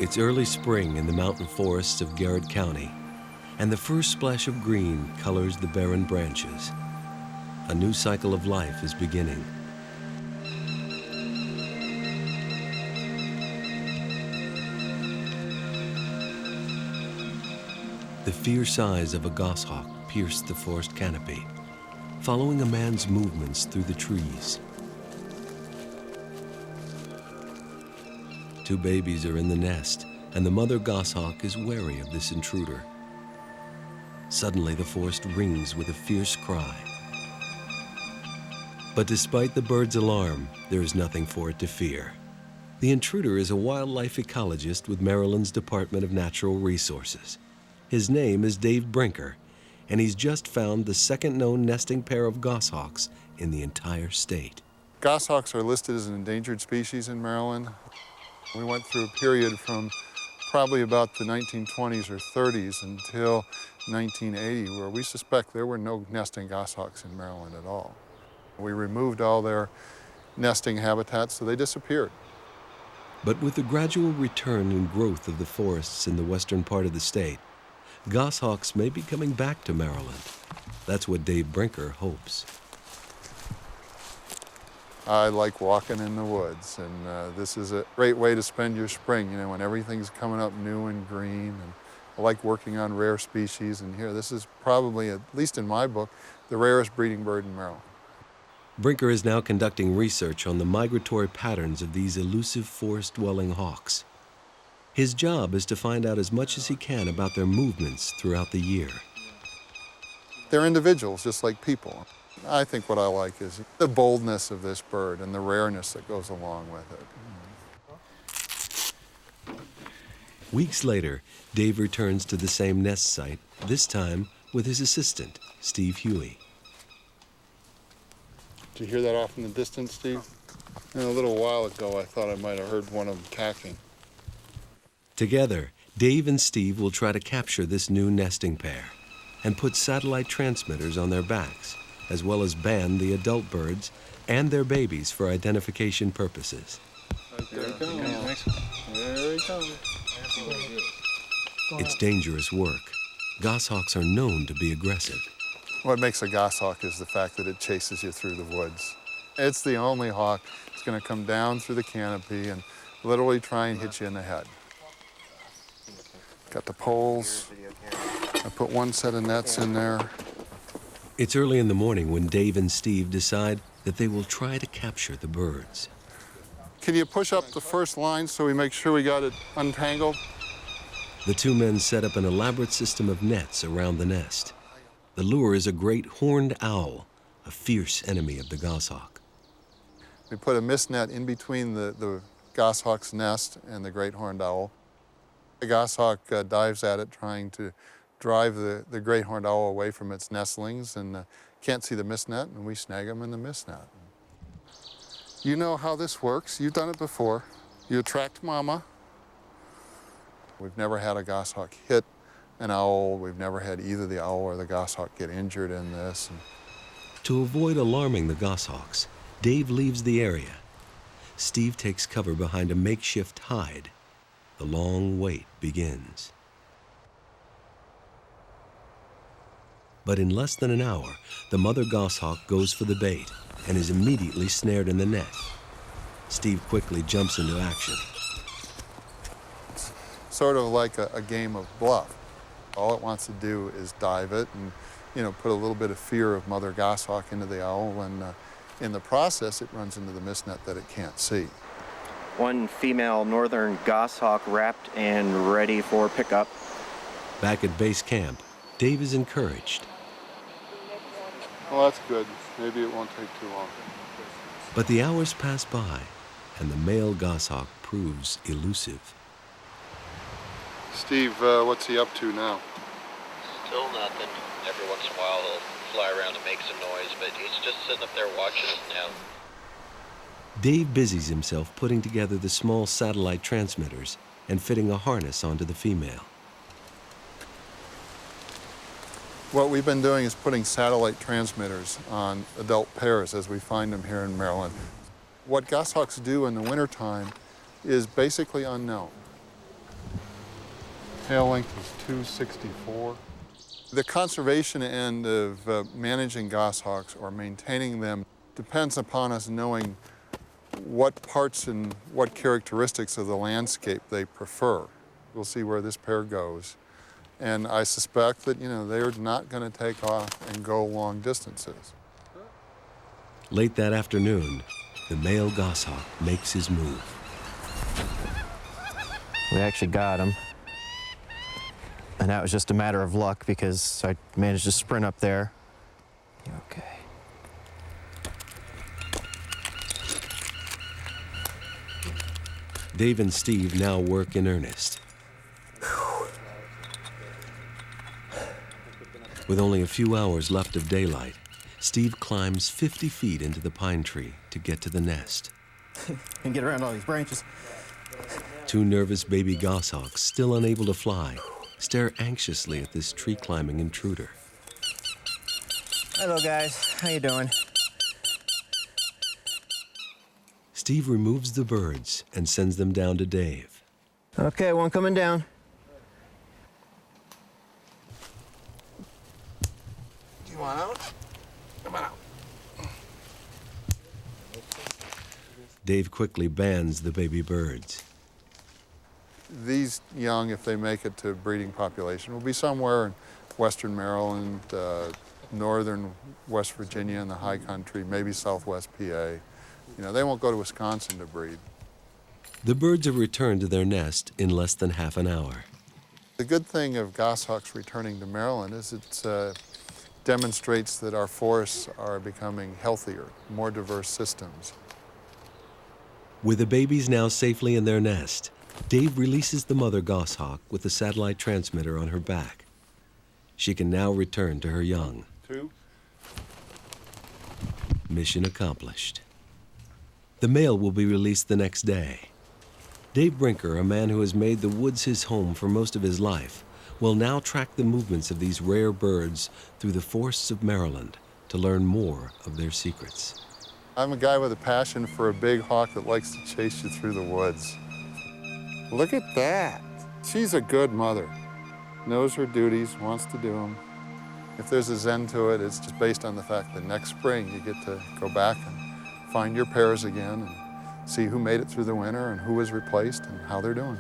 It's early spring in the mountain forests of Garrett County, and the first splash of green colors the barren branches. A new cycle of life is beginning. The fierce eyes of a goshawk pierced the forest canopy, following a man's movements through the trees. Two babies are in the nest, and the mother goshawk is wary of this intruder. Suddenly, the forest rings with a fierce cry. But despite the bird's alarm, there is nothing for it to fear. The intruder is a wildlife ecologist with Maryland's Department of Natural Resources. His name is David Brinker, and he's just found the second known nesting pair of goshawks in the entire state. Goshawks are listed as an endangered species in Maryland. We went through a period from probably about the 1920s or 30s until 1980, where we suspect there were no nesting goshawks in Maryland at all. We removed all their nesting habitats, so they disappeared. But with the gradual return and growth of the forests in the western part of the state, goshawks may be coming back to Maryland. That's what Dave Brinker hopes. I like walking in the woods, and this is a great way to spend your spring, you know, when everything's coming up new and green. And I like working on rare species, and here, this is probably, at least in my book, the rarest breeding bird in Maryland. Brinker is now conducting research on the migratory patterns of these elusive forest-dwelling hawks. His job is to find out as much as he can about their movements throughout the year. They're individuals, just like people. I think what I like is the boldness of this bird and the rareness that goes along with it. Weeks later, Dave returns to the same nest site, this time with his assistant, Steve Huey. Did you hear that off in the distance, Steve? And a little while ago, I thought I might have heard one of them cacking. Together, Dave and Steve will try to capture this new nesting pair and put satellite transmitters on their backs, as well as band the adult birds and their babies for identification purposes. There he comes. There he comes. It's dangerous work. Goshawks are known to be aggressive. What makes a goshawk is the fact that it chases you through the woods. It's the only hawk that's going to come down through the canopy and literally try and hit you in the head. Got the poles. I put one set of nets in there. It's early in the morning when Dave and Steve decide that they will try to capture the birds. Can you push up the first line so we make sure we got it untangled? The two men set up an elaborate system of nets around the nest. The lure is a great horned owl, a fierce enemy of the goshawk. We put a mist net in between the goshawk's nest and the great horned owl. The goshawk dives at it, trying to drive the great horned owl away from its nestlings, and can't see the mist net, and we snag them in the mist net. You know how this works. You've done it before. You attract mama. We've never had a goshawk hit an owl. We've never had either the owl or the goshawk get injured in this. To avoid alarming the goshawks, Dave leaves the area. Steve takes cover behind a makeshift hide. The long wait begins. But in less than an hour, the mother goshawk goes for the bait and is immediately snared in the net. Steve quickly jumps into action. It's sort of like a game of bluff. All it wants to do is dive it and, you know, put a little bit of fear of mother goshawk into the owl, and in the process, it runs into the mist net that it can't see. One female northern goshawk wrapped and ready for pickup. Back at base camp, Dave is encouraged. Well, that's good. Maybe it won't take too long. But the hours pass by, and the male goshawk proves elusive. Steve, what's he up to now? Still nothing. Every once in a while he'll fly around and make some noise, but he's just sitting up there watching us now. Dave busies himself putting together the small satellite transmitters and fitting a harness onto the female. What we've been doing is putting satellite transmitters on adult pairs as we find them here in Maryland. What goshawks do in the wintertime is basically unknown. Tail length is 264. The conservation end of managing goshawks or maintaining them depends upon us knowing what parts and what characteristics of the landscape they prefer. We'll see where this pair goes. And I suspect that, they're not going to take off and go long distances. Late that afternoon, the male goshawk makes his move. We actually got him. And that was just a matter of luck because I managed to sprint up there. Okay. Dave and Steve now work in earnest. With only a few hours left of daylight, Steve climbs 50 feet into the pine tree to get to the nest. And get around all these branches. Two nervous baby goshawks, still unable to fly, stare anxiously at this tree-climbing intruder. Hello, guys. How you doing? Steve removes the birds and sends them down to Dave. Okay, one coming down. You want out? Come on out. Dave quickly bans the baby birds. These young, if they make it to breeding population, will be somewhere in western Maryland, northern West Virginia in the high country, maybe southwest PA. They won't go to Wisconsin to breed. The birds are returned to their nest in less than half an hour. The good thing of goshawks returning to Maryland is it demonstrates that our forests are becoming healthier, more diverse systems. With the babies now safely in their nest, Dave releases the mother goshawk with the satellite transmitter on her back. She can now return to her young. 2. Mission accomplished. The male will be released the next day. Dave Brinker, a man who has made the woods his home for most of his life, will now track the movements of these rare birds through the forests of Maryland to learn more of their secrets. I'm a guy with a passion for a big hawk that likes to chase you through the woods. Look at that. She's a good mother. Knows her duties, wants to do them. If there's a zen to it, it's just based on the fact that next spring you get to go back and find your pairs again and see who made it through the winter and who was replaced and how they're doing.